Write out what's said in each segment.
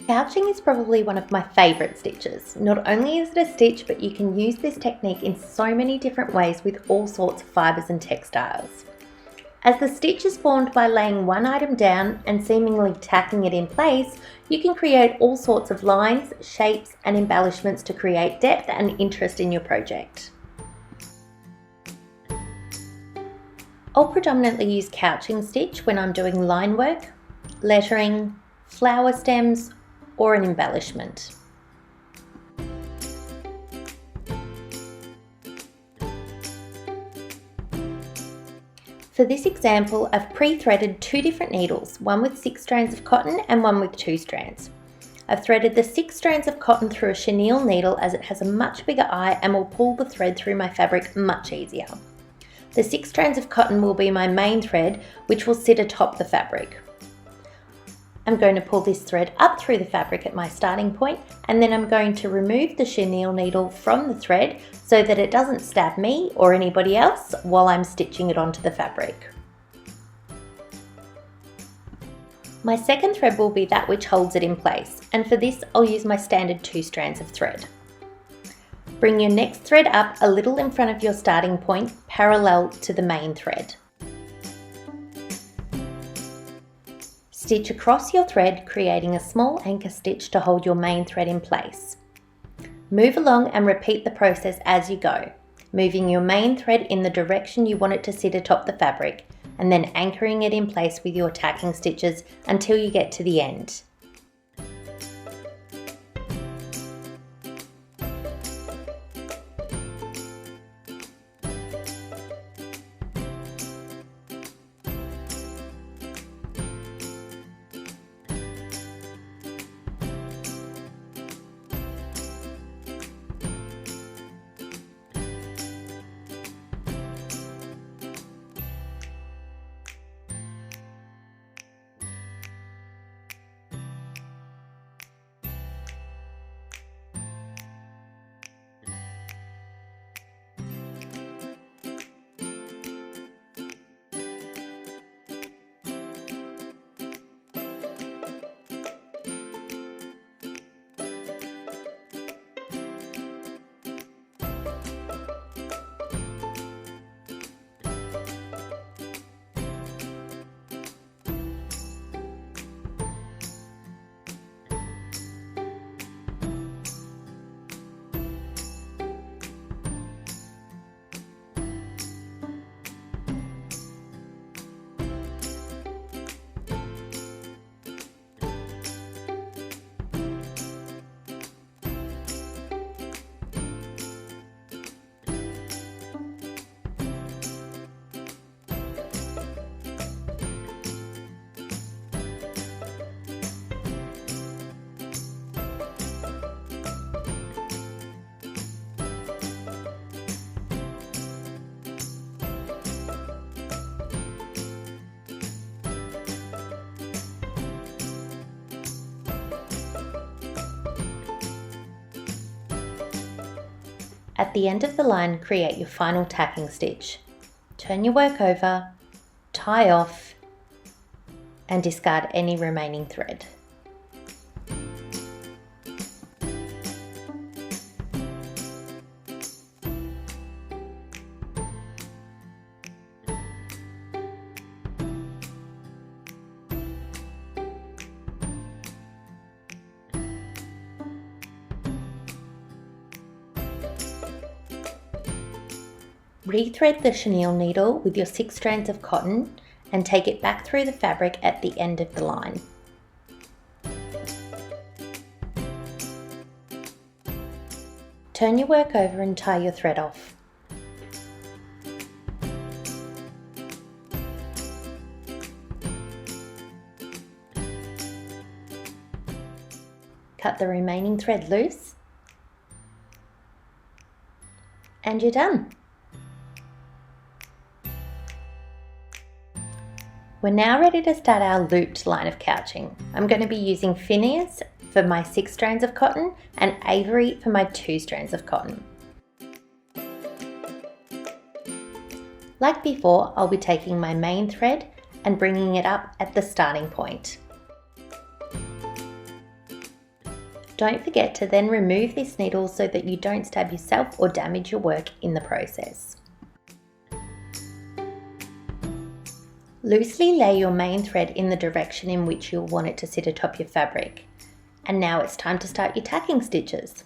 Couching is probably one of my favourite stitches. Not only is it a stitch, but you can use this technique in so many different ways with all sorts of fibres and textiles. As the stitch is formed by laying one item down and seemingly tacking it in place, you can create all sorts of lines, shapes and embellishments to create depth and interest in your project. I'll predominantly use couching stitch when I'm doing line work, lettering, flower stems, or an embellishment. For this example, I've pre-threaded two different needles, one with 6 strands of cotton and one with 2 strands. I've threaded the 6 strands of cotton through a chenille needle as it has a much bigger eye and will pull the thread through my fabric much easier. The 6 strands of cotton will be my main thread, which will sit atop the fabric. I'm going to pull this thread up through the fabric at my starting point, and then I'm going to remove the chenille needle from the thread so that it doesn't stab me or anybody else while I'm stitching it onto the fabric. My second thread will be that which holds it in place, and for this I'll use my standard 2 strands of thread. Bring your next thread up a little in front of your starting point, parallel to the main thread. Stitch across your thread, creating a small anchor stitch to hold your main thread in place. Move along and repeat the process as you go, moving your main thread in the direction you want it to sit atop the fabric, and then anchoring it in place with your tacking stitches until you get to the end. At the end of the line, create your final tacking stitch. Turn your work over, tie off, and discard any remaining thread. Rethread the chenille needle with your 6 strands of cotton and take it back through the fabric at the end of the line. Turn your work over and tie your thread off. Cut the remaining thread loose, and you're done. We're now ready to start our looped line of couching. I'm going to be using Phineas for my 6 strands of cotton and Avery for my 2 strands of cotton. Like before, I'll be taking my main thread and bringing it up at the starting point. Don't forget to then remove this needle so that you don't stab yourself or damage your work in the process. Loosely lay your main thread in the direction in which you'll want it to sit atop your fabric. And now it's time to start your tacking stitches.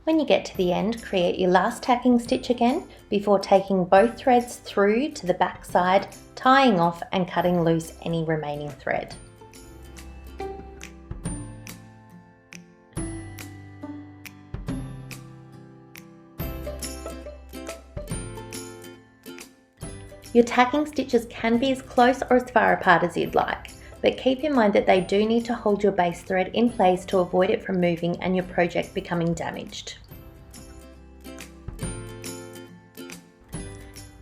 When you get to the end, create your last tacking stitch again before taking both threads through to the back side, tying off and cutting loose any remaining thread. Your tacking stitches can be as close or as far apart as you'd like, but keep in mind that they do need to hold your base thread in place to avoid it from moving and your project becoming damaged.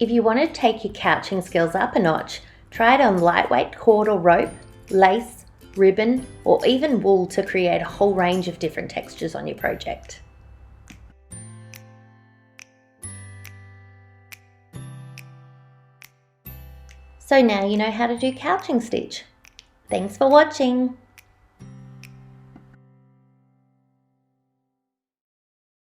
If you want to take your couching skills up a notch, try it on lightweight cord or rope, lace, ribbon, or even wool to create a whole range of different textures on your project. So now you know how to do couching stitch. Thanks for watching.